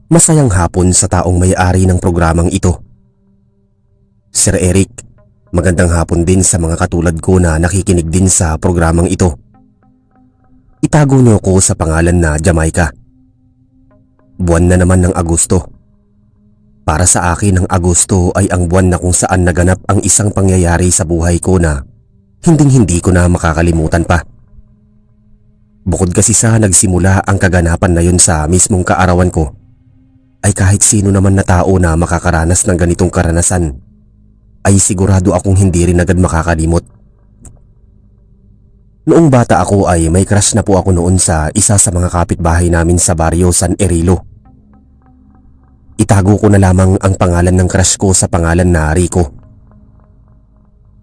Masayang hapon sa taong may-ari ng programang ito. Sir Eric, magandang hapon din sa mga katulad ko na nakikinig din sa programang ito. Itago niyo ko sa pangalan na Jamaica. Buwan na naman ng Agosto. Para sa akin ang Agosto ay ang buwan na kung saan naganap ang isang pangyayari sa buhay ko na hinding-hindi ko na makakalimutan pa. Bukod kasi sa nagsimula ang kaganapan na yun sa mismong kaarawan ko, ay kahit sino naman na tao na makakaranas ng ganitong karanasan, ay sigurado akong hindi rin agad makakalimot. Noong bata ako ay may crush na po ako noon sa isa sa mga kapitbahay namin sa baryo San Erilo. Itago ko na lamang ang pangalan ng crush ko sa pangalan na Rico.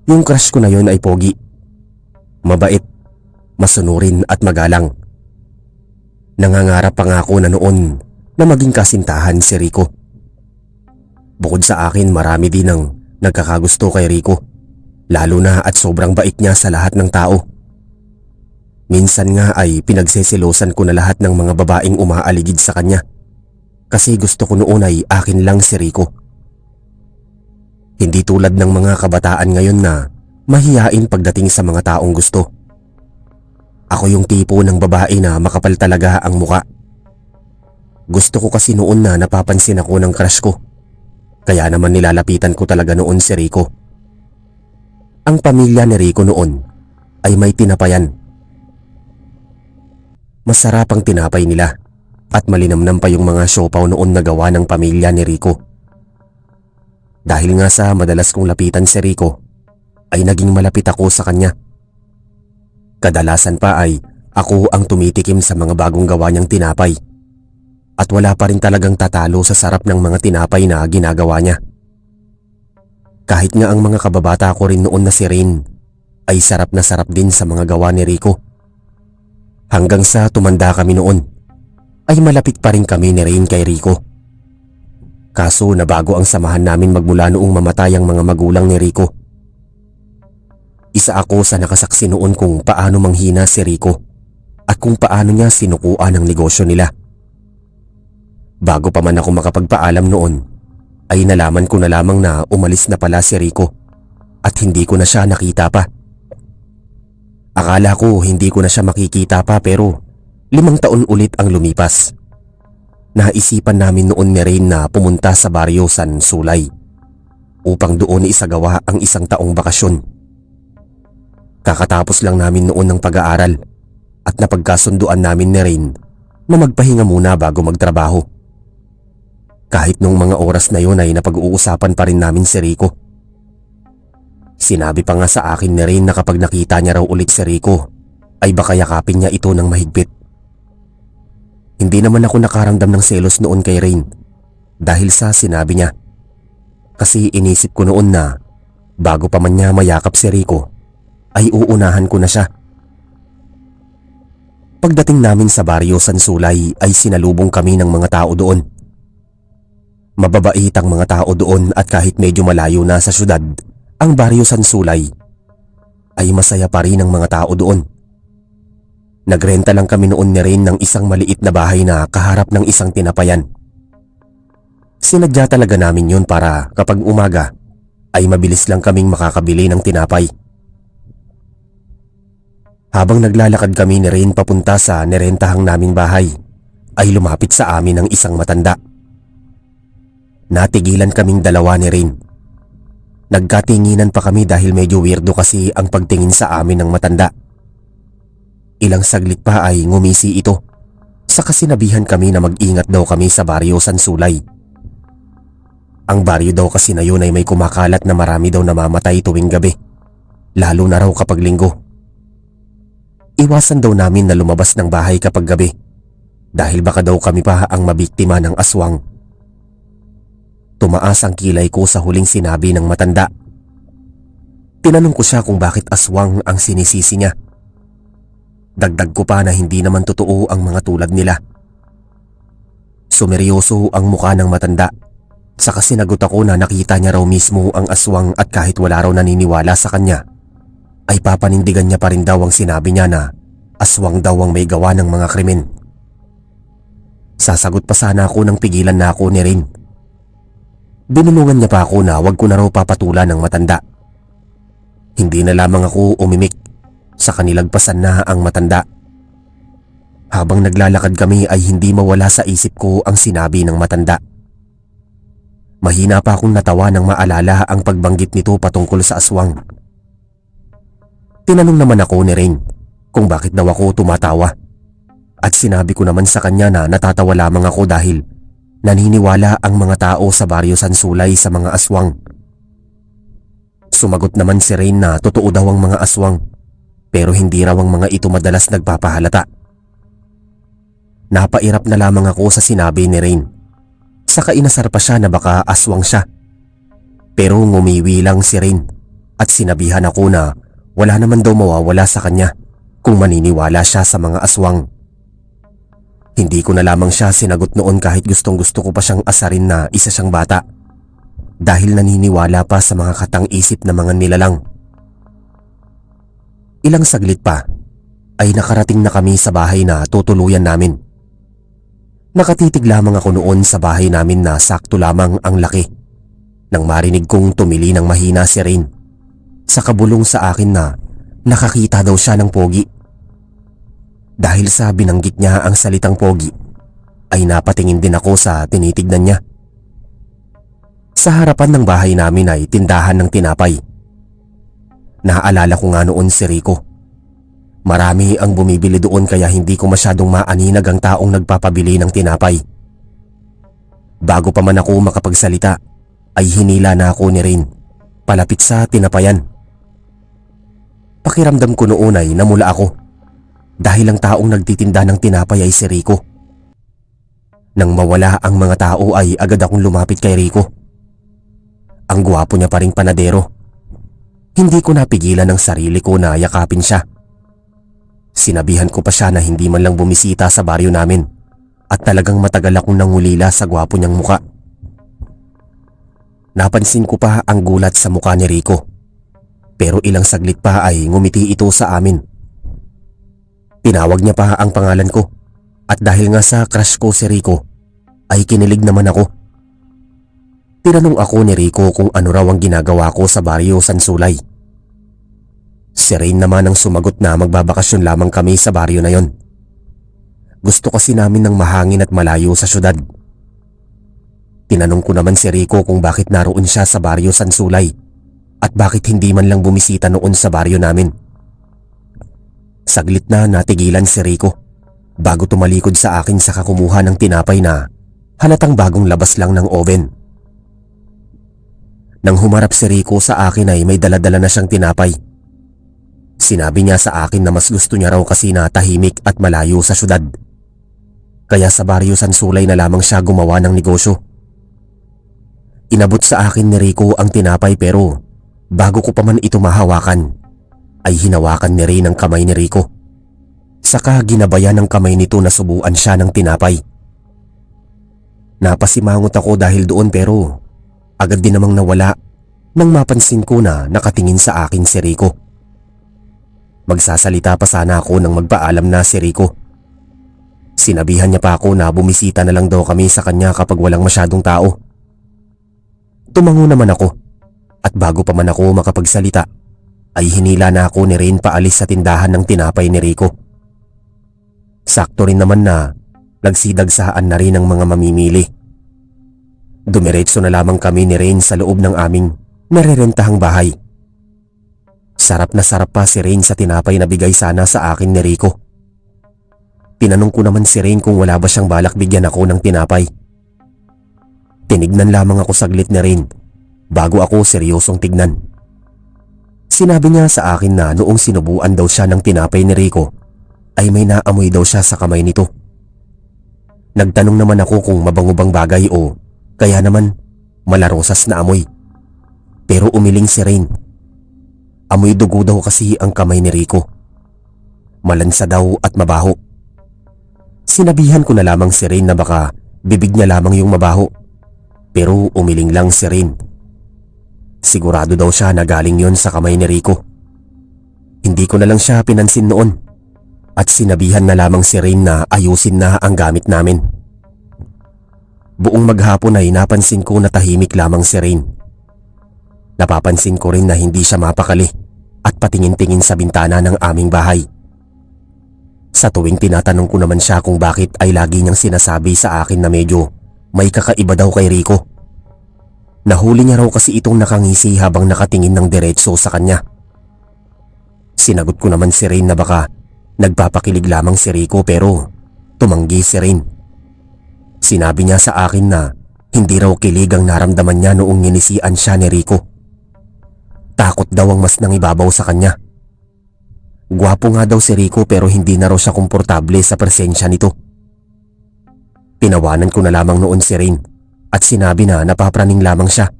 Yung crush ko na yon ay pogi, mabait, masunurin at magalang. Nangangarap pa nga ako na noon na maging kasintahan si Rico. Bukod sa akin, marami din ang nagkakagusto kay Rico, lalo na at sobrang bait niya sa lahat ng tao. Minsan nga ay pinagseselosan ko na lahat ng mga babaeng umaaligid sa kanya kasi gusto ko noon ay akin lang si Rico. Hindi tulad ng mga kabataan ngayon na mahiyain pagdating sa mga taong gusto. Ako yung tipo ng babae na makapal talaga ang muka. Gusto ko kasi noon na napapansin ako ng crush ko, kaya naman nilalapitan ko talaga noon si Rico. Ang pamilya ni Rico noon ay may tinapayan. Masarap ang tinapay nila at malinamnam pa yung mga siopaw noon na gawa ng pamilya ni Rico. Dahil nga sa madalas kong lapitan si Rico, ay naging malapit ako sa kanya. Kadalasan pa ay ako ang tumitikim sa mga bagong gawa niyang tinapay. At wala pa rin talagang tatalo sa sarap ng mga tinapay na ginagawa niya. Kahit nga ang mga kababata ko rin noon na si Rain ay sarap na sarap din sa mga gawa ni Rico. Hanggang sa tumanda kami noon, ay malapit pa rin kami ni Rain kay Rico. Kaso nabago ang samahan namin magmula noong mamatay ang mga magulang ni Rico. Isa ako sa nakasaksi noon kung paano manghina si Rico at kung paano niya sinukuan ang negosyo nila. Bago pa man ako makapagpaalam noon, ay nalaman ko na lamang na umalis na pala si Rico at hindi ko na siya nakita pa. Akala ko hindi ko na siya makikita pa pero 5 taon ulit ang lumipas. Naisipan namin noon ni Rain na pumunta sa baryo San Sulay upang doon isagawa ang isang taong bakasyon. Kakatapos lang namin noon ng pag-aaral at napagkasunduan namin ni Rain na magpahinga muna bago magtrabaho. Kahit nung mga oras na yun ay napag-uusapan pa rin namin si Rico. Sinabi pa nga sa akin ni Rain na kapag nakita niya raw ulit si Rico ay baka yakapin niya ito ng mahigpit. Hindi naman ako nakaramdam ng selos noon kay Rain dahil sa sinabi niya. Kasi inisip ko noon na bago pa man niya mayakap si Rico ay uunahan ko na siya. Pagdating namin sa baryo San Sulay ay sinalubong kami ng mga tao doon. Mababait ang mga tao doon at kahit medyo malayo na sa syudad ang baryo San Sulay, ay masaya pa rin ang mga tao doon. Nagrenta lang kami noon ni Rain ng isang maliit na bahay na kaharap ng isang tinapayan. Sinadya talaga namin yun para kapag umaga ay mabilis lang kaming makakabili ng tinapay. Habang naglalakad kami ni Rain papunta sa nirentahang naming bahay, ay lumapit sa amin ang isang matanda. Natigilan kaming dalawa ni Rain. Nagkatinginan pa kami dahil medyo weirdo kasi ang pagtingin sa amin ng matanda. Ilang saglit pa ay ngumisi ito. Saka sinabihan kami na mag-ingat daw kami sa baryo San Sulay. Ang baryo daw kasi na yun ay may kumakalat na marami daw namamatay tuwing gabi, lalo na raw kapag linggo. Iwasan daw namin na lumabas ng bahay kapag gabi dahil baka daw kami pa ang mabiktima ng aswang. Tumaas ang kilay ko sa huling sinabi ng matanda. Tinanong ko siya kung bakit aswang ang sinisisi niya. Dagdag ko pa na hindi naman totoo ang mga tulad nila. Sumeryoso ang mukha ng matanda. Saka sinagot ako na nakita niya raw mismo ang aswang at kahit wala raw naniniwala sa kanya, ay papanindigan niya pa rin daw ang sinabi niya na aswang daw ang may gawa ng mga krimen. Sasagot pa sana ako nang pigilan na ako ni Rain. Binulungan niya pa ako na wag ko na raw papatulan ng matanda. Hindi na lamang ako umimik, sa kanilagpasan na ang matanda. Habang naglalakad kami ay hindi mawala sa isip ko ang sinabi ng matanda. Mahina pa akong natawa nang maalala ang pagbanggit nito patungkol sa aswang. Tinanong naman ako ni Rain kung bakit daw ako tumatawa. At sinabi ko naman sa kanya na natatawa lamang ako dahil naniniwala ang mga tao sa Barrio Sansulay sa mga aswang. Sumagot naman si Rain na totoo daw ang mga aswang, pero hindi raw ang mga ito madalas nagpapahalata. Napairap na lamang ako sa sinabi ni Rain. Saka inasar pa siya na baka aswang siya. Pero ngumiwi lang si Rain at sinabihan ako na wala naman daw mawawala sa kanya kung maniniwala siya sa mga aswang. Hindi ko na lamang siya sinagot noon kahit gustong gusto ko pa siyang asarin na isa siyang bata dahil naniniwala pa sa mga katang-isip na mga nilalang. Ilang saglit pa ay nakarating na kami sa bahay na tutuluyan namin. Nakatitig lamang ako noon sa bahay namin na sakto lamang ang laki nang marinig kong tumili ng mahina si Rain. Sa kabulong sa akin na nakakita daw siya ng pogi. Dahil sa binanggit niya ang salitang pogi, ay napatingin din ako sa tinitignan niya. Sa harapan ng bahay namin ay tindahan ng tinapay. Naaalala ko nga noon si Rico. Marami ang bumibili doon kaya hindi ko masyadong maaninag ang taong nagpapabili ng tinapay. Bago pa man ako makapagsalita, ay hinila na ako ni Rain palapit sa tinapayan. Pakiramdam ko noon ay namula ako dahil ang taong nagtitinda ng tinapay ay si Rico. Nang mawala ang mga tao ay agad akong lumapit kay Rico. Ang gwapo niya pa ring panadero. Hindi ko napigilan ang sarili ko na yakapin siya. Sinabihan ko pa siya na hindi man lang bumisita sa baryo namin at talagang matagal akong nangulila sa gwapo niyang muka. Napansin ko pa ang gulat sa muka ni Rico. Pero ilang saglit pa ay ngumiti ito sa amin. Tinawag niya pa ang pangalan ko at dahil nga sa crush ko si Rico ay kinilig naman ako. Tinanong ako ni Rico kung ano raw ang ginagawa ko sa Barrio Sansulay. Si Rain naman ang sumagot na magbabakasyon lamang kami sa baryo na yon. Gusto kasi namin ng mahangin at malayo sa syudad. Tinanong ko naman si Rico kung bakit naroon siya sa Barrio Sansulay at bakit hindi man lang bumisita noon sa baryo namin. Saglit na natigilan si Rico bago tumalikod sa akin sa kumuha ng tinapay na halatang bagong labas lang ng oven. Nang humarap si Rico sa akin ay may daladala na siyang tinapay. Sinabi niya sa akin na mas gusto niya raw kasi na tahimik at malayo sa syudad. Kaya sa Barrio Sansulay na lamang siya gumawa ng negosyo. Inabot sa akin ni Rico ang tinapay pero bago ko pa man ito mahawakan ay hinawakan ni Rain ang kamay ni Rico. Saka ginabayan ng kamay nito na subuan siya ng tinapay. Napasimangot ako dahil doon pero agad din namang nawala nang mapansin ko na nakatingin sa akin si Rico. Magsasalita pa sana ako nang magpaalam na si Rico. Sinabihan niya pa ako na bumisita na lang daw kami sa kanya kapag walang masyadong tao. Tumango naman ako at bago pa man ako makapagsalita ay hinila na ako ni Rain paalis sa tindahan ng tinapay ni Rico. Sakto rin naman na nagsidagsaan na rin ang mga mamimili. Dumiretso na lamang kami ni Rain sa loob ng aming narerentahang bahay. Sarap na sarap pa si Rain sa tinapay na bigay sana sa akin ni Rico. Tinanong ko naman si Rain kung wala ba siyang balak bigyan ako ng tinapay. Tinignan lamang ako saglit ni Rain bago ako seryosong tignan. Sinabi niya sa akin na noong sinubuan daw siya ng tinapay ni Rico ay may naamoy daw siya sa kamay nito. Nagtanong naman ako kung mabango bang bagay o kaya naman malarosas na amoy. Pero umiling si Rain. Amoy dugo daw kasi ang kamay ni Rico. Malansa daw at mabaho. Sinabihan ko na lamang si Rain na baka bibig niya lamang yung mabaho. Pero umiling lang si Rain. Sigurado daw siya na galing yon sa kamay ni Rico. Hindi ko na lang siya pinansin noon at sinabihan na lamang si Rain na ayusin na ang gamit namin. Buong maghapon ay napansin ko na tahimik lamang si Rain. Napapansin ko rin na hindi siya mapakali at patingin-tingin sa bintana ng aming bahay. Sa tuwing tinatanong ko naman siya kung bakit ay lagi niyang sinasabi sa akin na medyo may kakaiba daw kay Rico. Nahuli niya raw kasi itong nakangisi habang nakatingin ng diretso sa kanya. Sinagot ko naman si Rain na baka nagpapakilig lamang si Rico pero tumanggi si Rain. Sinabi niya sa akin na hindi raw kilig ang naramdaman niya noong nginisian siya ni Rico. Takot daw ang mas nangibabaw sa kanya. Gwapo nga daw si Rico pero hindi na raw siya komportable sa presensya nito. Tinawanan ko na lamang noon si Rain at sinabi na napapraning lamang siya.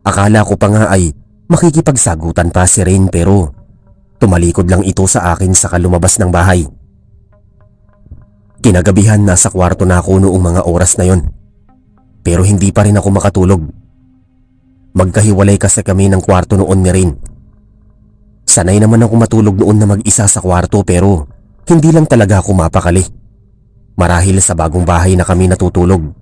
Akala ko pa nga ay makikipagsagutan pa si Rain pero tumalikod lang ito sa akin saka lumabas ng bahay. Kinagabihan nasa kwarto na ako noong mga oras na yon. Pero hindi pa rin ako makatulog. Magkahiwalay kasi kami ng kwarto noon ni Rain. Sanay naman ako matulog noon na mag-isa sa kwarto pero hindi lang talaga ako mapakali. Marahil sa bagong bahay na kami natutulog.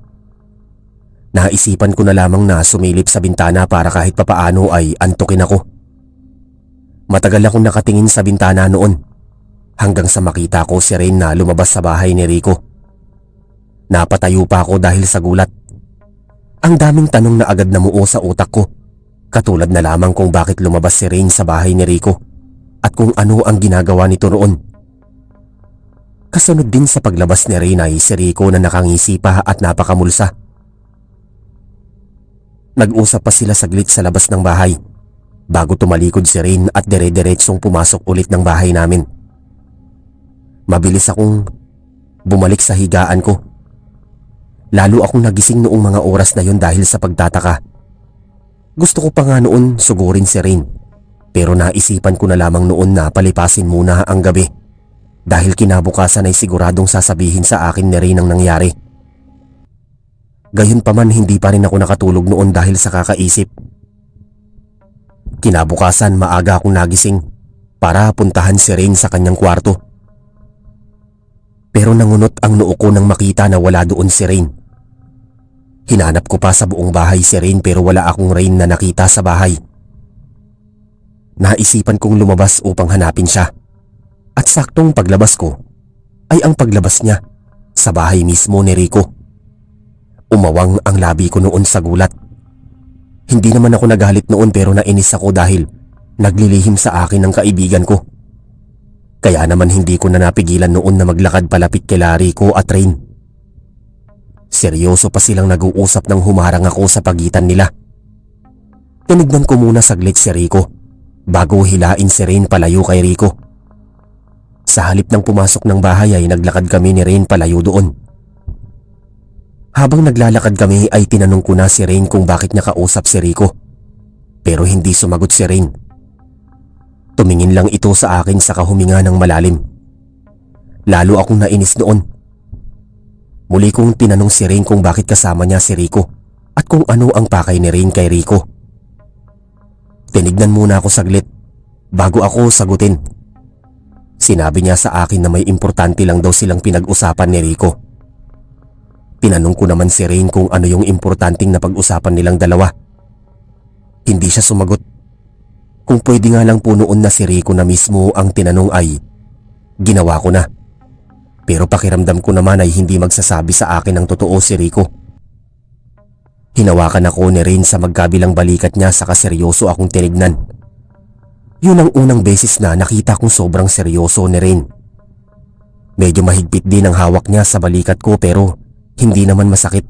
Naisipan ko na lamang na sumilip sa bintana para kahit papaano ay antukin ako. Matagal akong nakatingin sa bintana noon hanggang sa makita ko si Rain na lumabas sa bahay ni Rico. Napatayo pa ako dahil sa gulat. Ang daming tanong na agad namuo sa utak ko, katulad na lamang kung bakit lumabas si Rain sa bahay ni Rico at kung ano ang ginagawa nito roon. Kasunod din sa paglabas ni Rain ay si Rico na nakangisi pa at napakamulsa. Nag-usap pa sila saglit sa labas ng bahay bago tumalikod si Rain at dire-diretsong pumasok ulit ng bahay namin. Mabilis akong bumalik sa higaan ko. Lalo akong nagising noong mga oras na yon dahil sa pagtataka. Gusto ko pa nga noon sugurin si Rain pero naisipan ko na lamang noon na palipasin muna ang gabi dahil kinabukasan ay siguradong sasabihin sa akin ni Rain ang nangyari. Gayunpaman hindi pa rin ako nakatulog noon dahil sa kakaisip. Kinabukasan maaga akong nagising para puntahan si Rain sa kanyang kwarto. Pero nangunot ang noo ko nang makita na wala doon si Rain. Hinanap ko pa sa buong bahay si Rain pero wala akong Rain na nakita sa bahay. Naisipan kong lumabas upang hanapin siya. At saktong paglabas ko ay ang paglabas niya sa bahay mismo ni Rico. Umawang ang labi ko noon sa gulat. Hindi naman ako nagalit noon pero nainis ako dahil naglilihim sa akin ang kaibigan ko. Kaya naman hindi ko na napigilan noon na maglakad palapit kila Rico at Rain. Seryoso pa silang nag-uusap nang humarang ako sa pagitan nila. Tinignan ko muna saglit si Rico bago hilain si Rain palayo kay Rico. Sa halip ng pumasok ng bahay ay naglakad kami ni Rain palayo doon. Habang naglalakad kami ay tinanong ko na si Rain kung bakit niya kausap si Rico. Pero hindi sumagot si Rain. Tumingin lang ito sa akin saka huminga ng malalim. Lalo akong nainis noon. Muli kong tinanong si Rain kung bakit kasama niya si Rico at kung ano ang pakay ni Rain kay Rico. Tinignan muna ako saglit bago ako sagutin. Sinabi niya sa akin na may importante lang daw silang pinag-usapan ni Rico. Tinanong ko naman si Rain kung ano yung importanteng na pag-usapan nilang dalawa. Hindi siya sumagot. Kung pwede nga lang po noon na si Rico na mismo ang tinanong ay ginawa ko na. Pero pakiramdam ko naman ay hindi magsasabi sa akin ng totoo si Rico. Hinawakan ako ni Rain sa magkabilang balikat niya saka seryoso akong tinignan. Yun ang unang beses na nakita kong sobrang seryoso ni Rain. Medyo mahigpit din ang hawak niya sa balikat ko pero hindi naman masakit.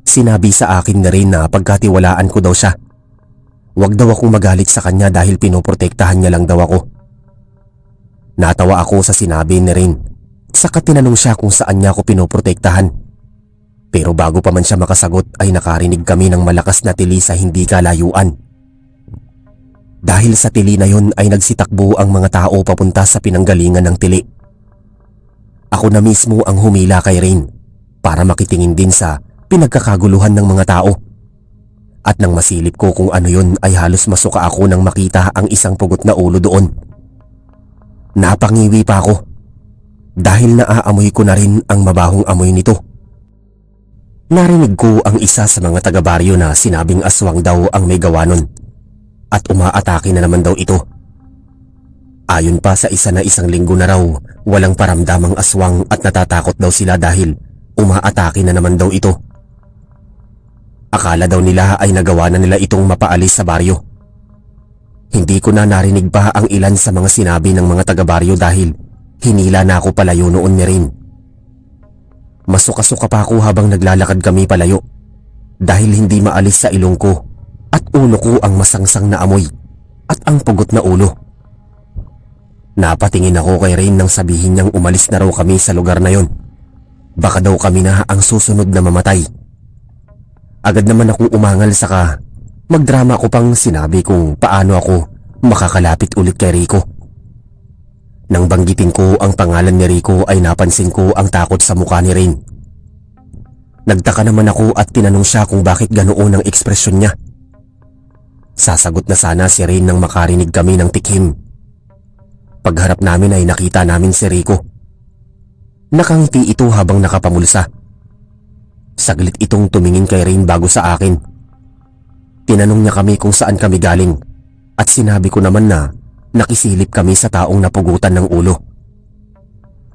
Sinabi sa akin ni Rain na pagkatiwalaan ko daw siya. Huwag daw akong magalit sa kanya dahil pinoprotektahan niya lang daw ako. Natawa ako sa sinabi ni Rain. Saka tinanong siya kung saan niya ako pinoprotektahan. Pero bago pa man siya makasagot ay nakarinig kami ng malakas na tili sa hindi kalayuan. Dahil sa tili na yon ay nagsitakbo ang mga tao papunta sa pinanggalingan ng tili. Ako na mismo ang humila kay Rain para makitingin din sa pinagkakaguluhan ng mga tao. At nang masilip ko kung ano yun ay halos masuka ako nang makita ang isang pugot na ulo doon. Napangiwi pa ako dahil naaamoy ko na rin ang mabahong amoy nito. Narinig ko ang isa sa mga taga-baryo na sinabing aswang daw ang may gawa nun at umaatake na naman daw ito. Ayon pa sa isa na isang linggo na raw, walang paramdamang aswang at natatakot daw sila dahil umaatake na naman daw ito. Akala daw nila ay nagawa na nila itong mapaalis sa baryo. Hindi ko na narinig pa ang ilan sa mga sinabi ng mga taga-baryo dahil hinila na ako palayo noon ni Rain. Masuka-suka pa ako habang naglalakad kami palayo dahil hindi maalis sa ilong ko at ulo ko ang masangsang na amoy at ang pugot na ulo. Napatingin ako kay Rain nang sabihin niyang umalis na raw kami sa lugar na yon. Baka daw kami na ang susunod na mamatay. Agad naman akong umangal saka magdrama ko pang sinabi kung paano ako makakalapit ulit kay Rico. Nang banggitin ko ang pangalan ni Rico ay napansin ko ang takot sa mukha ni Rain. Nagtaka naman ako at tinanong siya kung bakit ganoon ang ekspresyon niya. Sasagot na sana si Rain nang makarinig kami ng tikhim. Pagharap namin ay nakita namin si Rico. Nakangiti ito habang nakapamulsa. Saglit itong tumingin kay Rain bago sa akin. Tinanong niya kami kung saan kami galing at sinabi ko naman na nakisilip kami sa taong napugutan ng ulo.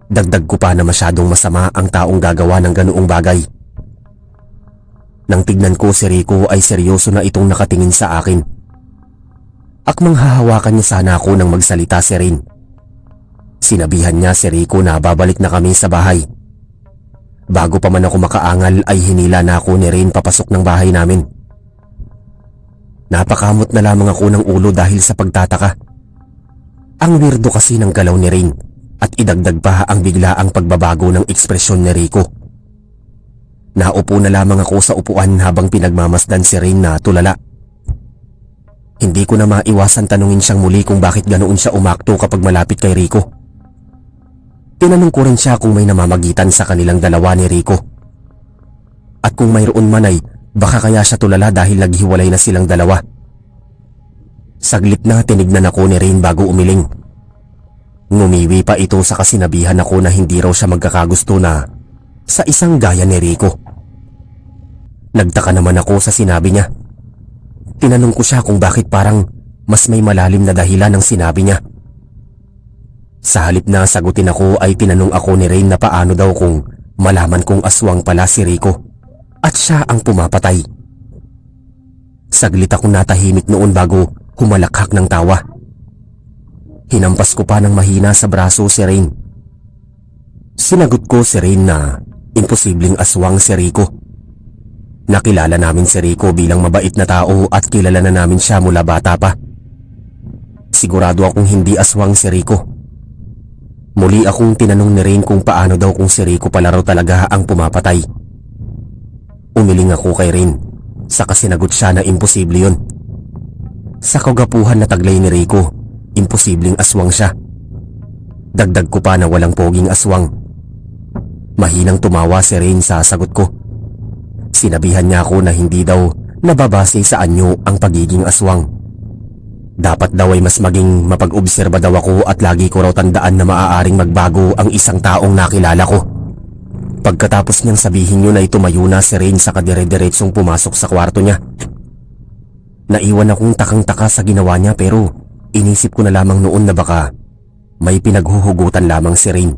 Dagdag ko pa na masyadong masama ang taong gagawa ng ganoong bagay. Nang tignan ko si Rico ay seryoso na itong nakatingin sa akin. Akmang hahawakan niya sana ako nang magsalita si Rain. Sinabihan niya si Rico na babalik na kami sa bahay. Bago pa man ako makaangal ay hinila na ako ni Rain papasok ng bahay namin. Napakamot na lamang ako ng ulo dahil sa pagtataka. Ang weirdo kasi ng galaw ni Rain at idagdag pa ang biglaang pagbabago ng ekspresyon ni Rico. Naupo na lamang ako sa upuan habang pinagmamasdan si Rain na tulala. Hindi ko na maiwasan tanungin siyang muli kung bakit ganoon siya umakto kapag malapit kay Rico. Tinanong ko rin siya kung may namamagitan sa kanilang dalawa ni Rico. At kung mayroon man ay baka kaya siya tulala dahil naghiwalay na silang dalawa. Saglit na tinignan ako ni Rain bago umiling. Ngumiwi pa ito sa kasinabihan ako na hindi raw siya magkakagusto na sa isang gaya ni Rico. Nagtaka naman ako sa sinabi niya. Tinanong ko siya kung bakit parang mas may malalim na dahilan ng sinabi niya. Sa halip na sagutin ako ay tinanong ako ni Rain na paano daw kung malaman kong aswang pala si Rico at siya ang pumapatay. Saglit akong natahimik noon bago humalakhak ng tawa. Hinampas ko pa ng mahina sa braso si Rain. Sinagot ko si Rain na imposibleng aswang si Rico. Nakilala namin si Rico bilang mabait na tao at kilala na namin siya mula bata pa. Sigurado akong hindi aswang si Rico. Muli akong tinanong ni Rain kung paano daw kung si Rico pala raw talaga ang pumapatay. Umiling ako kay Rain, saka sinagot siya na imposible yun. Sa kagapuhan na taglay ni Rico, imposibleng aswang siya. Dagdag ko pa na walang poging aswang. Mahinang tumawa si Rain sa sagot ko. Sinabihan niya ako na hindi daw nababase sa anyo ang pagiging aswang. Dapat daw ay mas maging mapag-obserba daw ako at lagi ko raw tandaan na maaaring magbago ang isang taong nakilala ko. Pagkatapos niyang sabihin yun ay tumayo na si Rain sa kadire-diretsong pumasok sa kwarto niya. Naiwan akong takang-taka sa ginawa niya pero inisip ko na lamang noon na baka may pinaghuhugutan lamang si Rain.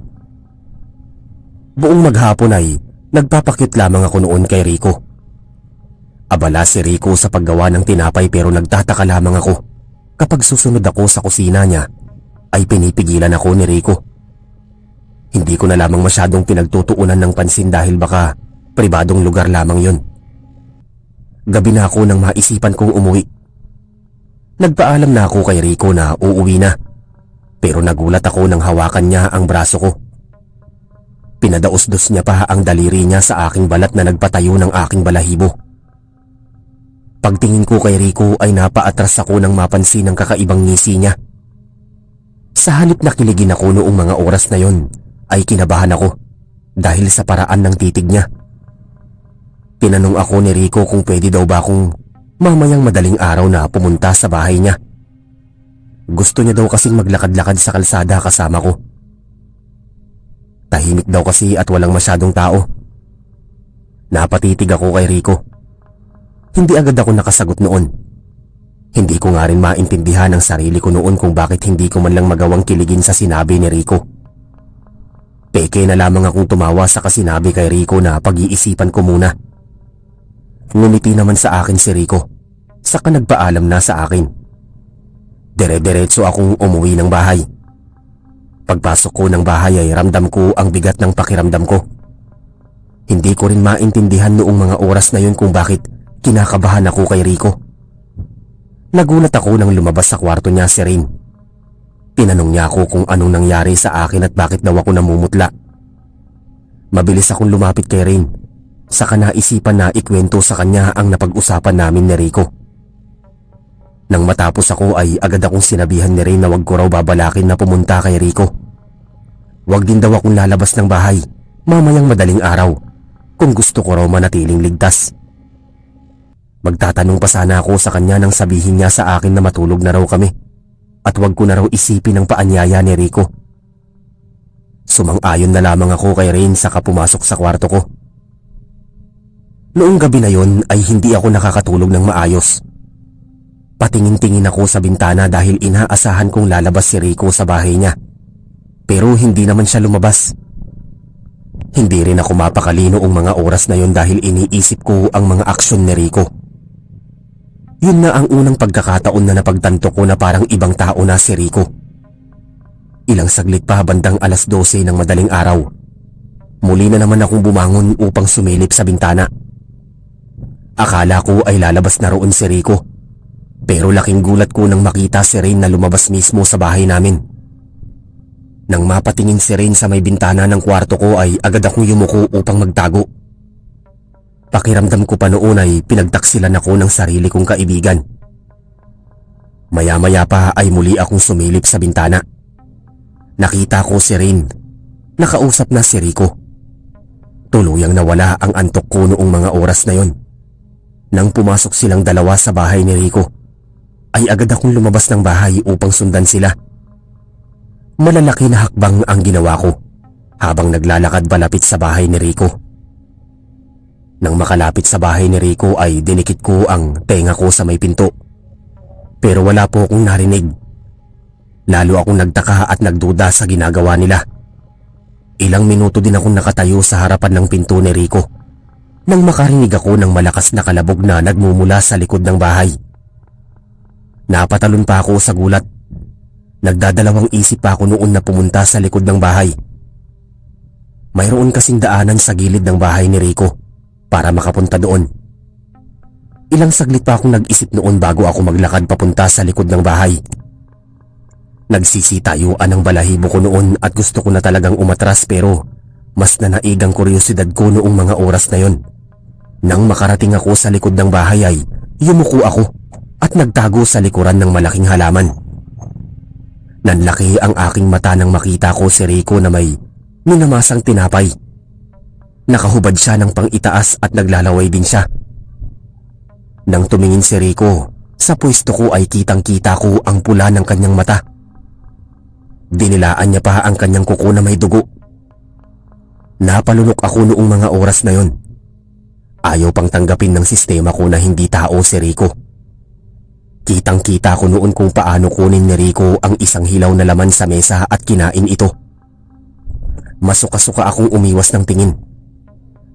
Buong maghapon ay nagpapakit lamang ako noon kay Rico. Abala si Rico sa paggawa ng tinapay pero nagtataka lamang ako. Kapag susunod ako sa kusina niya, ay pinipigilan ako ni Rico. Hindi ko na lamang masyadong pinagtutuunan ng pansin dahil baka pribadong lugar lamang yun. Gabi na ako nang maisipan kong umuwi. Nagpaalam na ako kay Rico na uuwi na, pero nagulat ako nang hawakan niya ang braso ko. Pinadaos-dos niya pa ang daliri niya sa aking balat na nagpatayo ng aking balahibo. Pagtingin ko kay Rico ay napaatras ako nang mapansin ang kakaibang ngisi niya. Sa halip na kiligin ako noong mga oras na yon, ay kinabahan ako dahil sa paraan ng titig niya. Tinanong ako ni Rico kung pwede daw ba akong mamayang madaling araw na pumunta sa bahay niya. Gusto niya daw kasing maglakad-lakad sa kalsada kasama ko. Tahimik daw kasi at walang masyadong tao. Napatitig ako kay Rico. Hindi agad ako nakasagot noon. Hindi ko nga rin maintindihan ang sarili ko noon kung bakit hindi ko man lang magawang kiligin sa sinabi ni Rico. Peke na lamang akong tumawa sa kasinabi kay Rico na pag-iisipan ko muna. Ngumiti naman sa akin si Rico, saka nagpaalam na sa akin. Dire-diretso akong umuwi ng bahay. Pagpasok ko ng bahay ay ramdam ko ang bigat ng pakiramdam ko. Hindi ko rin maintindihan noong mga oras na yun kung bakit kinakabahan ako kay Rico. Nagulat ako nang lumabas sa kwarto niya si Rain. Tinanong niya ako kung anong nangyari sa akin at bakit daw ako namumutla. Mabilis akong lumapit kay Rain, saka naisipan na ikwento sa kanya ang napag-usapan namin ni Rico. Nang matapos ako ay agad akong sinabihan ni Rain na wag ko raw babalakin na pumunta kay Rico. Wag din daw akong lalabas ng bahay mamayang madaling araw kung gusto ko raw manatiling ligtas. Magtatanong pa sana ako sa kanya nang sabihin niya sa akin na matulog na raw kami at wag ko na raw isipin ang paanyaya ni Rico. Sumang-ayon na lamang ako kay Rain saka pumasok sa kwarto ko. Noong gabi na yon ay hindi ako nakakatulog ng maayos. Patingin-tingin ako sa bintana dahil inaasahan kong lalabas si Rico sa bahay niya. Pero hindi naman siya lumabas. Hindi rin ako mapakali noong mga oras na yon dahil iniisip ko ang mga aksyon ni Rico. Yun na ang unang pagkakataon na napagtanto ko na parang ibang tao na si Rico. Ilang saglit pa bandang 12:00 ng madaling araw. Muli na naman akong bumangon upang sumilip sa bintana. Akala ko ay lalabas na roon si Rico. Pero laking gulat ko nang makita si Rain na lumabas mismo sa bahay namin. Nang mapatingin si Rain sa may bintana ng kwarto ko ay agad akong yumuko upang magtago. Pakiramdam ko pa noon ay pinagtaksilan ako ng sarili kong kaibigan. Maya-maya pa ay muli akong sumilip sa bintana. Nakita ko si Rain. Nakausap na si Rico. Tuluyang nawala ang antok ko noong mga oras na yon. Nang pumasok silang dalawa sa bahay ni Rico, ay agad akong lumabas ng bahay upang sundan sila. Malalaki na hakbang ang ginawa ko habang naglalakad palapit sa bahay ni Rico. Nang makalapit sa bahay ni Rico ay dinikit ko ang tenga ko sa may pinto. Pero wala po akong narinig. Lalo akong nagtaka at nagduda sa ginagawa nila. Ilang minuto din akong nakatayo sa harapan ng pinto ni Rico nang makarinig ako ng malakas na kalabog na nagmumula sa likod ng bahay. Napatalon pa ako sa gulat. Nagdadalawang isip pa ako noon na pumunta sa likod ng bahay. Mayroon kasing daanan sa gilid ng bahay ni Rico para makapunta doon. Ilang saglit pa akong nag-isip noon bago ako maglakad papunta sa likod ng bahay. Nagsisitayuan ang balahibo ko noon at gusto ko na talagang umatras pero mas nanaig ang kuryosidad ko noong mga oras na yon. Nang makarating ako sa likod ng bahay ay yumuko ako at nagtago sa likuran ng malaking halaman. Nanlaki ang aking mata nang makita ko si Rico na may minamasang tinapay. Nakahubad siya ng pang-itaas at naglalaway din siya. Nang tumingin si Rico, sa pwesto ko ay kitang-kita ko ang pula ng kanyang mata. Dinilaan niya pa ang kanyang kuko na may dugo. Napalunok ako noong mga oras na yon. Ayaw pang tanggapin ng sistema ko na hindi tao si Rico. Kitang-kita ko noon kung paano kunin ni Rico ang isang hilaw na laman sa mesa at kinain ito. Masuka-suka akong umiwas ng tingin.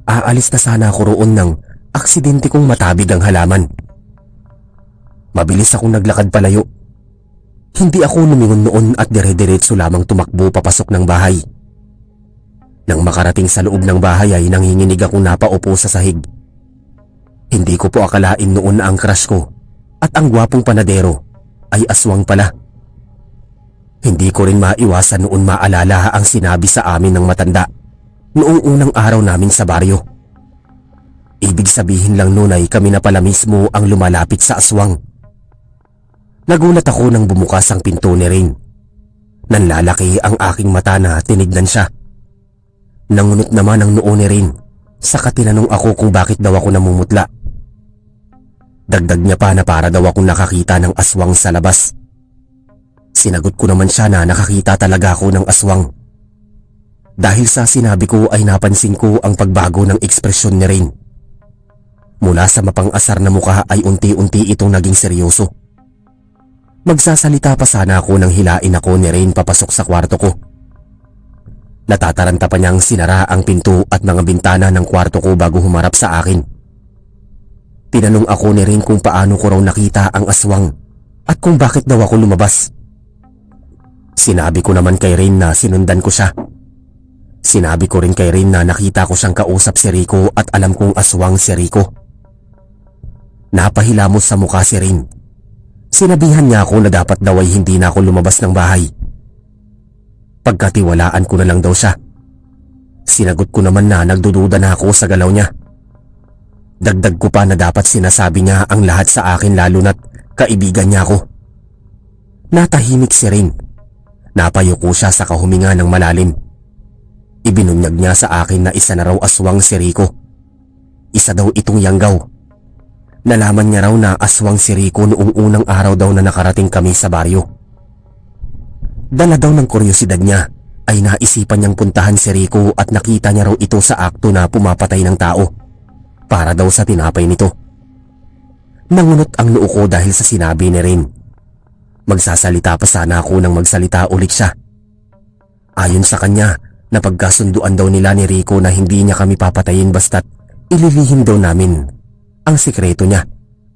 Aalis na sana ako roon nang aksidente kong matabig ang halaman. Mabilis akong naglakad palayo. Hindi ako lumingon noon at dire-diretso lamang tumakbo papasok ng bahay. Nang makarating sa loob ng bahay ay nanginginig akong napaupo sa sahig. Hindi ko po akalain noon na ang crush ko at ang gwapong panadero ay aswang pala. Hindi ko rin maiwasan noon maalala ang sinabi sa amin ng matanda noong unang araw namin sa baryo. Ibig sabihin lang noon ay kami na pala mismo ang lumalapit sa aswang. Nagulat ako nang bumukas ang pinto ni Rain. Nanlalaki ang aking mata na tinignan siya. Nangunot naman ang noo ni Rain, saka tinanong ako kung bakit daw ako namumutla. Dagdag niya pa na para daw akong nakakita ng aswang sa labas. Sinagot ko naman siya na nakakita talaga ako ng aswang. Dahil sa sinabi ko ay napansin ko ang pagbago ng ekspresyon ni Rain Mula sa mapang-asar na mukha ay unti-unti itong naging seryoso. Magsasalita pa sana ako nang hilain ako ni Rain papasok sa kwarto ko. Natataranta pa niyang sinara ang pinto at mga bintana ng kwarto ko bago humarap sa akin. Tinanong ako ni Rain kung paano ko raw nakita ang aswang at kung bakit daw ako lumabas. Sinabi ko naman kay Rain na sinundan ko siya. Sinabi ko rin kay Rain na nakita ko siyang kausap si Rico at alam kong aswang si Rico. Napahilamos sa mukha si Rain. Sinabihan niya ako na dapat daw ay hindi na ako lumabas ng bahay. Pagkatiwalaan ko na lang daw siya. Sinagot ko naman na nagdududa na ako sa galaw niya. Dagdag ko pa na dapat sinasabi niya ang lahat sa akin lalo na't kaibigan niya ako. Natahimik si Rain. Napayuko siya sa kahuminga ng malalim. Ibinunyag niya sa akin na isa na raw aswang si Rico. Isa daw itong Yanggaw. Nalaman niya raw na aswang si Rico noong unang araw daw na nakarating kami sa baryo. Dala daw ng kuryosidad niya ay naisipan niyang puntahan si Rico at nakita niya raw ito sa akto na pumapatay ng tao para daw sa tinapay nito. Nangunot ang noo ko dahil sa sinabi ni Rain. Magsasalita pa sana ako nang magsalita ulit siya. Ayon sa kanya, napagkasunduan daw nila ni Rico na hindi niya kami papatayin basta't ililihim daw namin ang sikreto niya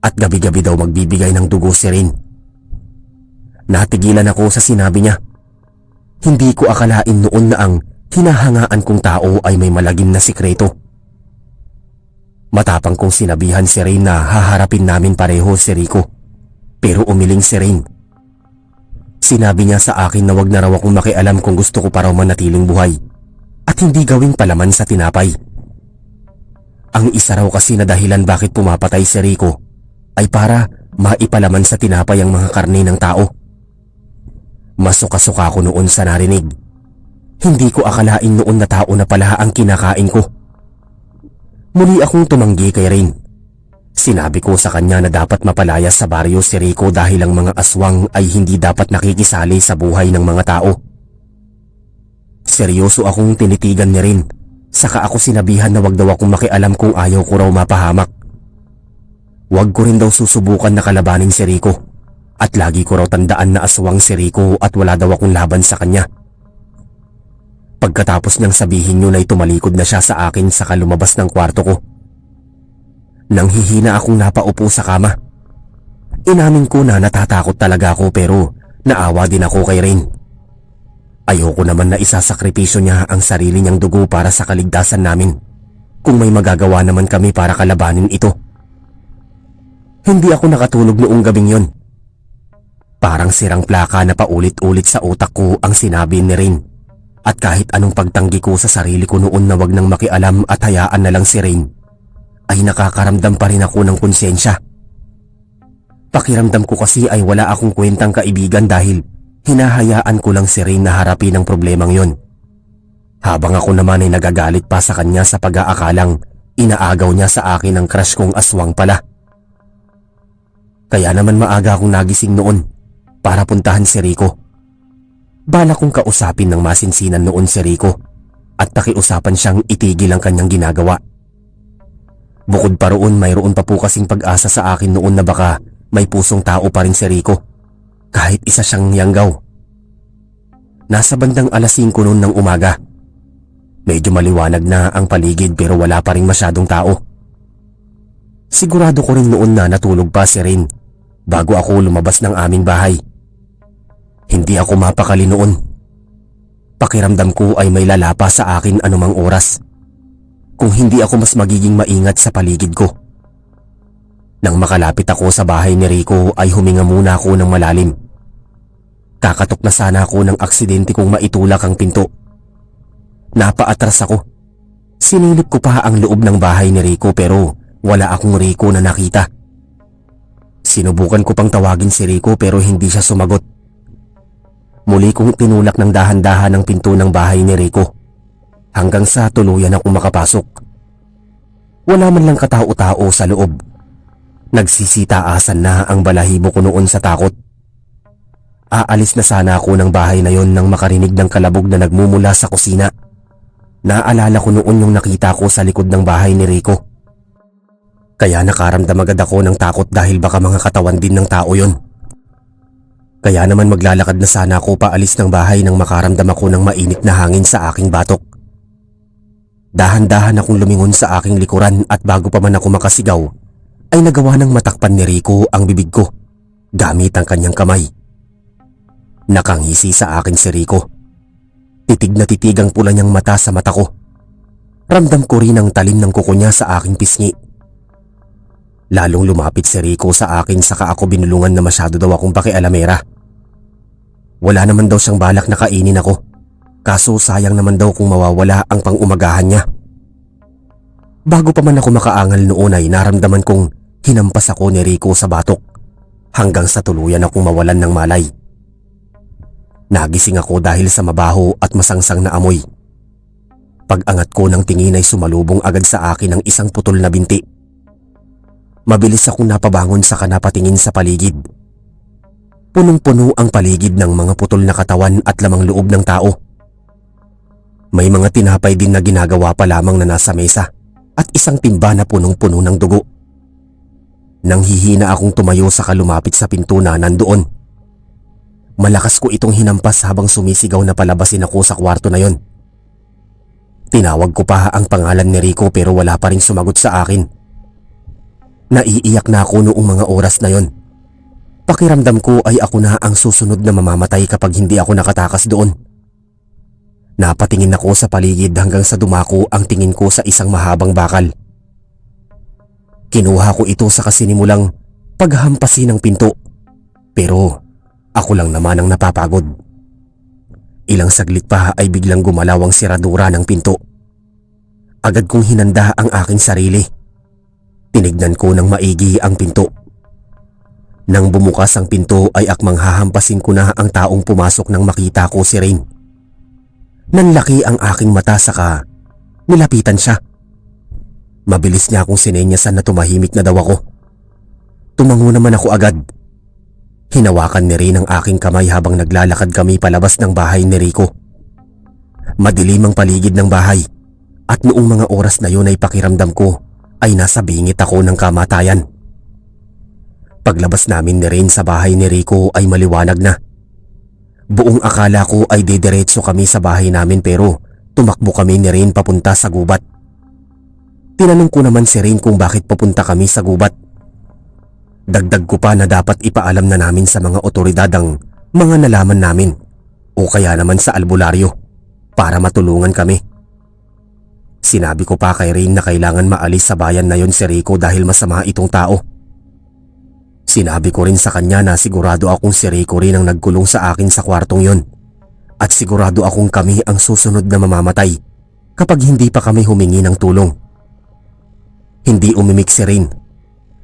at gabi-gabi daw magbibigay ng dugo si Rain. Natigilan ako sa sinabi niya. Hindi ko akalain noon na ang hinahangaan kong tao ay may malagim na sikreto. Matapang kong sinabihan si Rain na haharapin namin pareho si Rico, pero umiling si Rain. Sinabi niya sa akin na wag na raw akong makialam kung gusto ko pa raw manatiling buhay at hindi gawing palaman sa tinapay. Ang isa raw kasi na dahilan bakit pumapatay si Rico ay para maipalaman sa tinapay ang mga karne ng tao. Masuka-suka ko noon sa narinig. Hindi ko akalain noon na tao na pala ang kinakain ko. Muli akong tumanggi kay Rain. Sinabi ko sa kanya na dapat mapalaya sa baryo si Rico dahil ang mga aswang ay hindi dapat nakikisali sa buhay ng mga tao. Seryoso akong tinitigan ni Rain. Saka ako sinabihan na wag daw akong makialam kung ayaw ko raw mapahamak. Wag ko rin daw susubukan na kalabanin si Rico. At lagi ko raw tandaan na aswang si Rico at wala daw akong laban sa kanya. Pagkatapos niyang sabihin yun ay tumalikod na siya sa akin saka lumabas ng kwarto ko. Nanghihina akong napaupo sa kama. Inamin ko na natatakot talaga ako pero naawa din ako kay Rain. Ayoko naman na isasakripisyo niya ang sarili niyang dugo para sa kaligtasan namin kung may magagawa naman kami para kalabanin ito. Hindi ako nakatulog noong gabing yon. Parang sirang plaka na paulit-ulit sa utak ko ang sinabi ni Rain. At kahit anong pagtanggi ko sa sarili ko noon na wag nang makialam at hayaan na lang si Rain, ay nakakaramdam pa rin ako ng konsensya. Pakiramdam ko kasi ay wala akong kwentang kaibigan dahil hinahayaan ko lang si Rain na harapin ang problemang yon. Habang ako naman ay nagagalit pa sa kanya sa pag-aakalang inaagaw niya sa akin ang crush kong aswang pala. Kaya naman maaga akong nagising noon para puntahan si Rico. Bala kong kausapin ng masinsinan noon si Rico at pakiusapan siyang itigil ang kanyang ginagawa. Bukod pa roon, mayroon pa po kasing pag-asa sa akin noon na baka may pusong tao pa rin si Rico kahit isa siyang Yanggaw. Nasa bandang alas 5 noon ng umaga. Medyo maliwanag na ang paligid pero wala pa rin masyadong tao. Sigurado ko rin noon na natulog pa si Rain bago ako lumabas ng aming bahay. Hindi ako mapakali noon. Pakiramdam ko ay may lalapa sa akin anumang oras. Kung hindi ako mas magiging maingat sa paligid ko. Nang makalapit ako sa bahay ni Rico ay huminga muna ako ng malalim. Kakatok na sana ako ng aksidente kung maitulak ang pinto. Napaatras ako. Sinilip ko pa ang loob ng bahay ni Rico pero wala akong Rico na nakita. Sinubukan ko pang tawagin si Rico pero hindi siya sumagot. Muli kong tinulak ng dahan-dahan ang pinto ng bahay ni Rico hanggang sa tuluyan akong makapasok. Wala man lang katao-tao sa loob. Nagsisitaasan na ang balahibo ko noon sa takot. Aalis na sana ako ng bahay na yon nang makarinig ng kalabog na nagmumula sa kusina. Naalala ko noon yung nakita ko sa likod ng bahay ni Rico. Kaya nakaramdam agad ako ng takot dahil baka mga katawan din ng tao yon. Kaya naman maglalakad na sana ako paalis ng bahay nang makaramdam ako ng mainit na hangin sa aking batok. Dahan-dahan akong lumingon sa aking likuran at bago pa man ako makasigaw, ay nagawa ng matakpan ni Rico ang bibig ko gamit ang kanyang kamay. Nakangisi sa akin si Rico. Titig na titig ang pula niyang mata sa mata ko. Ramdam ko rin ang talim ng kuko niya sa aking pisngi. Lalong lumapit si Rico sa akin saka ako binulungan na masyado daw akong pakialamera. Wala naman daw siyang balak na kainin ako. Kaso sayang naman daw kung mawawala ang pang-umagahan niya. Bago pa man ako makaangal noon ay naramdaman kong hinampas ako ni Rico sa batok hanggang sa tuluyan akong mawalan ng malay. Nagising ako dahil sa mabaho at masangsang na amoy. Pag-angat ko ng tingin ay sumalubong agad sa akin ang isang putol na binti. Mabilis akong napabangon saka napatingin sa paligid. Punong-puno ang paligid ng mga putol na katawan at lamang loob ng tao. May mga tinapay din na ginagawa pa lamang na nasa mesa at isang timba na punong-puno ng dugo. Nang hihina akong tumayo saka lumapit sa pinto na nandoon. Malakas ko itong hinampas habang sumisigaw na palabasin ako sa kwarto na yon. Tinawag ko pa ang pangalan ni Rico pero wala pa ring sumagot sa akin. Naiiyak na ako noong mga oras na yon. Pakiramdam ko ay ako na ang susunod na mamamatay kapag hindi ako nakatakas doon. Napatingin ako sa paligid hanggang sa dumako ang tingin ko sa isang mahabang bakal. Kinuha ko ito sa kasinimulang paghampasin ng pinto. Pero ako lang naman ang napapagod. Ilang saglit pa ay biglang gumalaw ang siradura ng pinto. Agad kong hinanda ang aking sarili. Tinignan ko ng maigi ang pinto. Nang bumukas ang pinto ay akmang hahampasin ko na ang taong pumasok nang makita ko si Rain. Nanlaki ang aking mata saka nilapitan siya. Mabilis niya akong sinenyasan na tumahimik na daw ako. Tumango naman ako agad. Hinawakan ni Rain ang aking kamay habang naglalakad kami palabas ng bahay ni Rico. Madilim ang paligid ng bahay at noong mga oras na yun ay pakiramdam ko ay nasa bingit ako ng kamatayan. Paglabas namin ni Rain sa bahay ni Rico ay maliwanag na. Buong akala ko ay didiretso kami sa bahay namin pero tumakbo kami ni Rain papunta sa gubat. Tinanong ko naman si Rain kung bakit papunta kami sa gubat. Dagdag ko pa na dapat ipaalam na namin sa mga otoridad ang mga nalaman namin o kaya naman sa albularyo para matulungan kami. Sinabi ko pa kay Rain na kailangan maalis sa bayan na yon si Rico dahil masama itong tao. Sinabi ko rin sa kanya na sigurado akong si Rico rin ang nagkulong sa akin sa kwartong yon at sigurado akong kami ang susunod na mamamatay kapag hindi pa kami humingi ng tulong. Hindi umimik si Rain.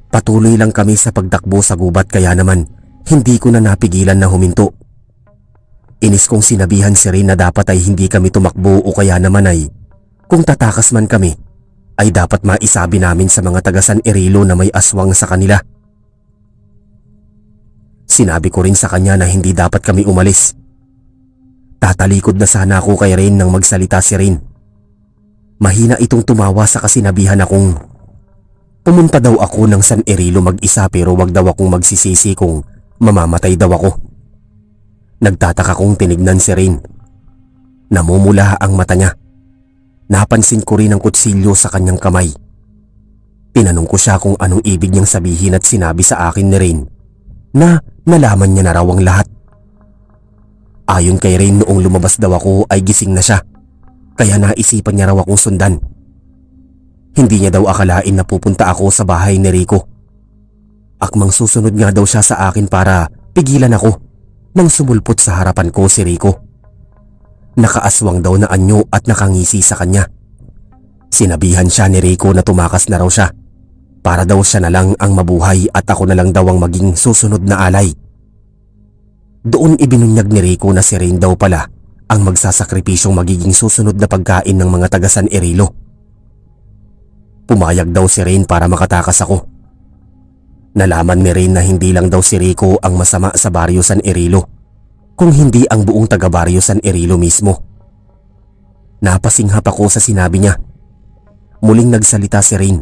Patuloy lang kami sa pagtakbo sa gubat kaya naman hindi ko na napigilan na huminto. Inis kong sinabihan si Rain na dapat ay hindi kami tumakbo o kaya naman ay kung tatakas man kami ay dapat maisabi namin sa mga taga San Irile na may aswang sa kanila. Sinabi ko rin sa kanya na hindi dapat kami umalis. Tatalikod na sana ako kay Rain nang magsalita si Rain. Mahina itong tumawa sa kasinabihan akong pumunta daw ako ng San Irile mag-isa pero wag daw akong magsisisi kung mamamatay daw ako. Nagtataka kong tinignan si Rain. Namumula ang mata niya. Napansin ko rin ang kutsilyo sa kanyang kamay. Tinanong ko siya kung anong ibig niyang sabihin at sinabi sa akin ni Rain na nalaman niya na raw ang lahat. Ayon kay Rain noong lumabas daw ako ay gising na siya kaya naisipan niya raw akong sundan. Hindi niya daw akalain na pupunta ako sa bahay ni Rico. Akmang susunod nga daw siya sa akin para pigilan ako nang sumulpot sa harapan ko si Rico. Nakaaswang daw na anyo at nakangisi sa kanya. Sinabihan siya ni Rico na tumakas na raw siya para daw siya na lang ang mabuhay at ako na lang daw ang maging susunod na alay. Doon ibinunyag ni Rico na si Rain daw pala ang magsasakripisyong magiging susunod na pagkain ng mga taga San Irile. Pumayag daw si Rain para makatakas ako. Nalaman ni Rain na hindi lang daw si Rico ang masama sa baryo San Irile, kung hindi ang buong taga baryo San Irile mismo. Napasinghap ako sa sinabi niya. Muling nagsalita si Rain.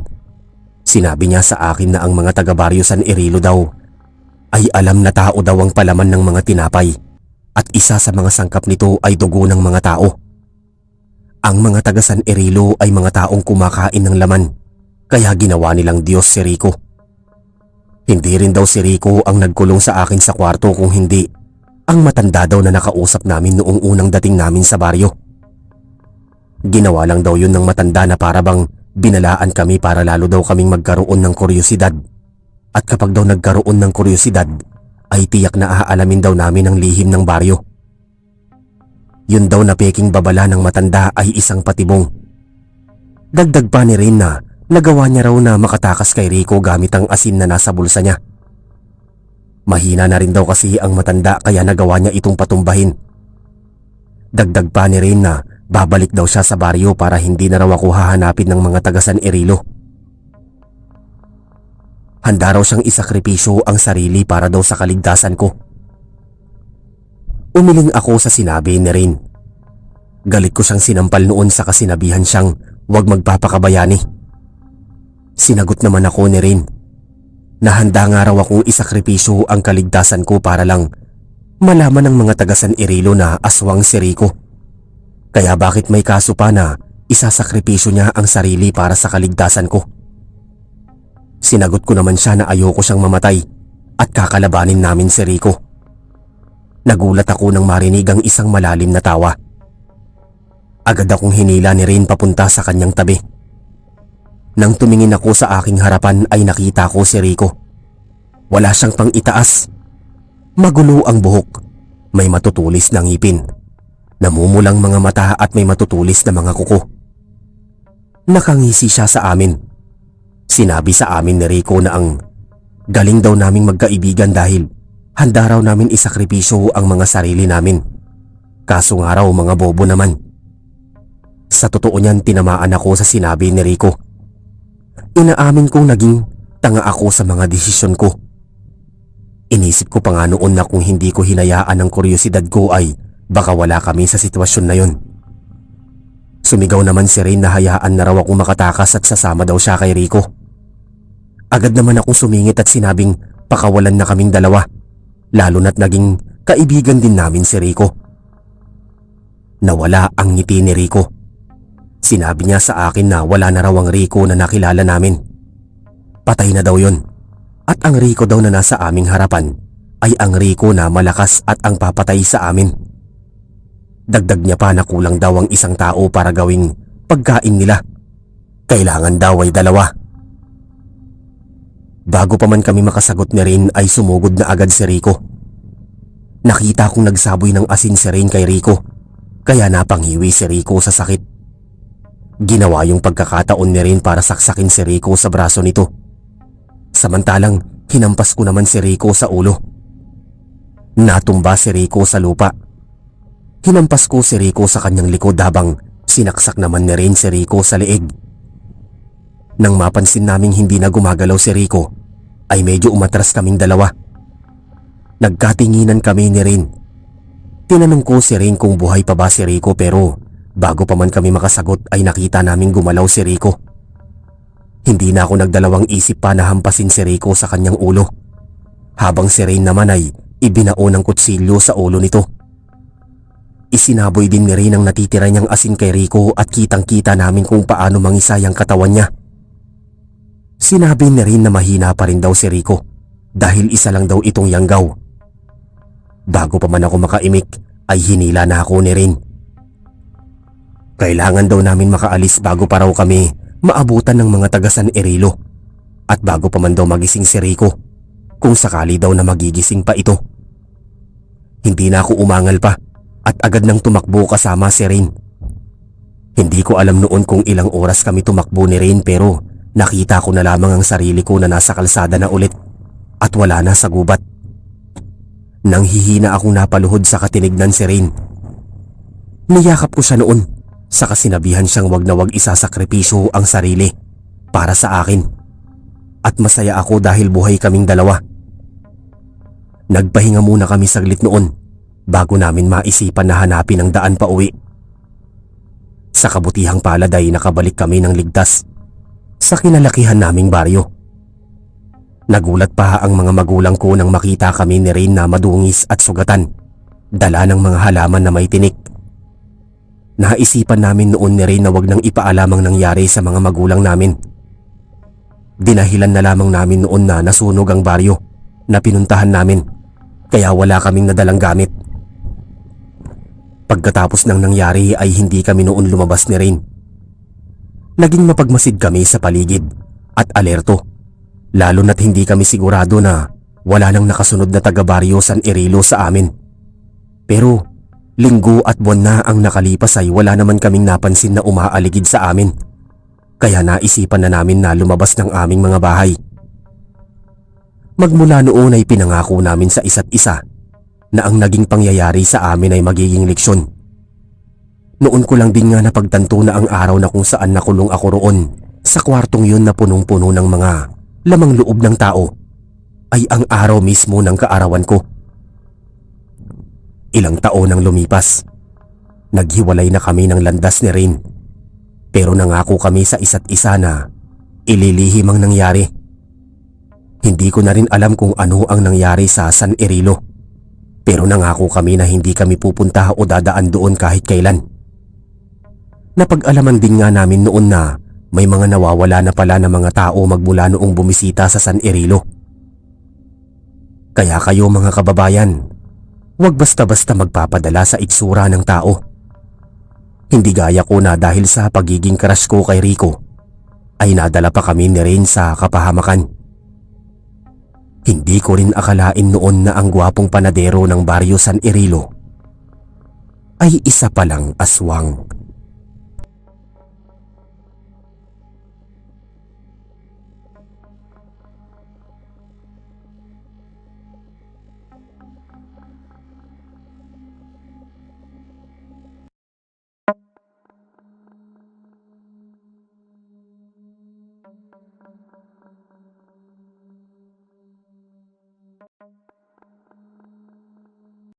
Sinabi niya sa akin na ang mga taga-Barrio San Irillo daw ay alam na tao daw ang palaman ng mga tinapay at isa sa mga sangkap nito ay dugo ng mga tao. Ang mga taga San Irillo ay mga taong kumakain ng laman, kaya ginawa nilang Diyos si Rico. Hindi rin daw si Rico ang nagkulong sa akin sa kwarto, kung hindi ang matanda daw na nakausap namin noong unang dating namin sa baryo. Ginawa lang daw yun ng matanda na para bang binalaan kami para lalo daw kaming magkaroon ng kuryosidad. At kapag daw nagkaroon ng kuryosidad, ay tiyak na aalamin daw namin ang lihim ng baryo. Yun daw na peking babala ng matanda ay isang patibong. Dagdag pa ni Rain na nagawa niya raw na makatakas kay Rico gamit ang asin na nasa bulsa niya. Mahina na rin daw kasi ang matanda kaya nagawa niya itong patumbahin. Dagdag pa ni Rain na babalik daw siya sa baryo para hindi na raw ako hahanapin ng mga taga San Irillo. Handa raw siyang isakripisyo ang sarili para daw sa kaligtasan ko. Umiling ako sa sinabi ni Rain. Galit ko siyang sinampal noon sa kasinabihan siyang huwag magpapakabayani. Sinagot naman ako ni Rain na handa nga raw akong isakripisyo ang kaligtasan ko para lang malaman ng mga taga San Irillo na aswang si Rico. Kaya bakit may kaso pa na isasakripisyo niya ang sarili para sa kaligtasan ko? Sinagot ko naman siya na ayoko siyang mamatay at kakalabanin namin si Rico. Nagulat ako nang marinig ang isang malalim na tawa. Agad akong hinila ni Rain papunta sa kanyang tabi. Nang tumingin ako sa aking harapan ay nakita ko si Rico. Wala siyang pang itaas. Magulo ang buhok. May matutulis na ngipin. Namumulang mga mata at may matutulis na mga kuko. Nakangisi siya sa amin. Sinabi sa amin ni Rico na ang galing daw naming magkaibigan dahil handa raw namin isakripisyo ang mga sarili namin. Kaso nga raw mga bobo naman. Sa totoo niyan tinamaan ako sa sinabi ni Rico. Inaamin kong naging tanga ako sa mga desisyon ko. Inisip ko pa nga noon na kung hindi ko hinayaan ang kuryosidad ko ay baka wala kami sa sitwasyon na yon. Sumigaw naman si Rain na hayaan na raw akong makatakas at sasama daw siya kay Rico. Agad naman akong sumingit at sinabing pakawalan na kaming dalawa, lalo na't naging kaibigan din namin si Rico. Nawala ang ngiti ni Rico. Sinabi niya sa akin na wala na raw ang Rico na nakilala namin. Patay na daw yon. At ang Rico daw na nasa aming harapan ay ang Rico na malakas at ang papatay sa amin. Dagdag niya pa na kulang daw ang isang tao para gawing pagkain nila. Kailangan daw ay dalawa. Bago pa man kami makasagot ni Rain ay sumugod na agad si Rico. Nakita kong nagsaboy ng asin si Rain kay Rico, kaya napanghiwi si Rico sa sakit. Ginawa yung pagkakataon ni Rain para saksakin si Rico sa braso nito. Samantalang hinampas ko naman si Rico sa ulo. Natumba si Rico sa lupa. Hinampas ko si Rico sa kanyang likod habang sinaksak naman ni Rain si Rico sa leeg. Nang mapansin naming hindi na gumagalaw si Rico, ay medyo umatras kaming dalawa. Nagkatinginan kami ni Rain. Tinanong ko si Rain kung buhay pa ba si Rico pero bago pa man kami makasagot ay nakita naming gumalaw si Rico. Hindi na ako nagdalawang isip pa na hampasin si Rico sa kanyang ulo. Habang si Rain naman ay ibinao ng kutsilyo sa ulo nito. Isinaboy din ni Rain ang natitira niyang asin kay Rico at kitang-kita namin kung paano mangisay ang katawan niya. Sinabi ni Rain na mahina pa rin daw si Rico dahil isa lang daw itong yanggaw. Bago pa man ako makaimik ay hinila na ako ni Rain. Kailangan daw namin makaalis bago pa raw kami maabutan ng mga taga San Irillo at bago pa man daw magising si Rico kung sakali daw na magigising pa ito. Hindi na ako umangal pa at agad nang tumakbo kasama si Rain. Hindi ko alam noon kung ilang oras kami tumakbo ni Rain pero nakita ko na lamang ang sarili ko na nasa kalsada na ulit at wala na sa gubat. Nang hihina akong napaluhod sa katinignan si Rain. Niyakap ko siya noon sa kasinabihan siyang wag na wag isasakripisyo ang sarili para sa akin. At masaya ako dahil buhay kaming dalawa. Nagpahinga muna kami saglit noon bago namin maisipan na hanapin ang daan pa uwi. Sa kabutihang palad ay nakabalik kami ng ligtas. sa kinalakihan naming baryo. Nagulat pa ang mga magulang ko nang makita kami ni Rain na madungis at sugatan, dala ng mga halaman na may tinik. Naisipan namin noon ni Rain na wag nang ipaalam ang nangyari sa mga magulang namin. Dinahilan na lamang namin noon na nasunog ang baryo na pinuntahan namin, kaya wala kaming nadalang gamit. Pagkatapos ng nangyari ay hindi kami noon lumabas ni Rain. Naging mapagmasid kami sa paligid at alerto, lalo na't hindi kami sigurado na wala nang nakasunod na taga-baryo San Irile sa amin. Pero linggo at buwan na ang nakalipas ay wala naman kaming napansin na umaaligid sa amin, kaya naisipan na namin na lumabas ng aming mga bahay. Magmula noon ay pinangako namin sa isa't isa na ang naging pangyayari sa amin ay magiging leksyon. Noon ko lang din nga napagtanto na ang araw na kung saan nakulong ako roon sa kwartong yun na punong-puno ng mga lamang loob ng tao ay ang araw mismo ng kaarawan ko. Ilang taon ang lumipas. Naghiwalay na kami ng landas ni Rain, pero nangako kami sa isa't isa na ililihim ang nangyari. Hindi ko na rin alam kung ano ang nangyari sa San Irile, pero nangako kami na hindi kami pupunta o dadaan doon kahit kailan. Napag-alaman din nga namin noon na may mga nawawala na pala na mga tao magmula noong bumisita sa San Irile. Kaya kayo mga kababayan, huwag basta-basta magpapadala sa itsura ng tao. Hindi gaya ko na dahil sa pagiging crush ko kay Rico ay nadala pa kami ni Rain sa kapahamakan. Hindi ko rin akalain noon na ang gwapong panadero ng baryo San Irile ay isa palang aswang.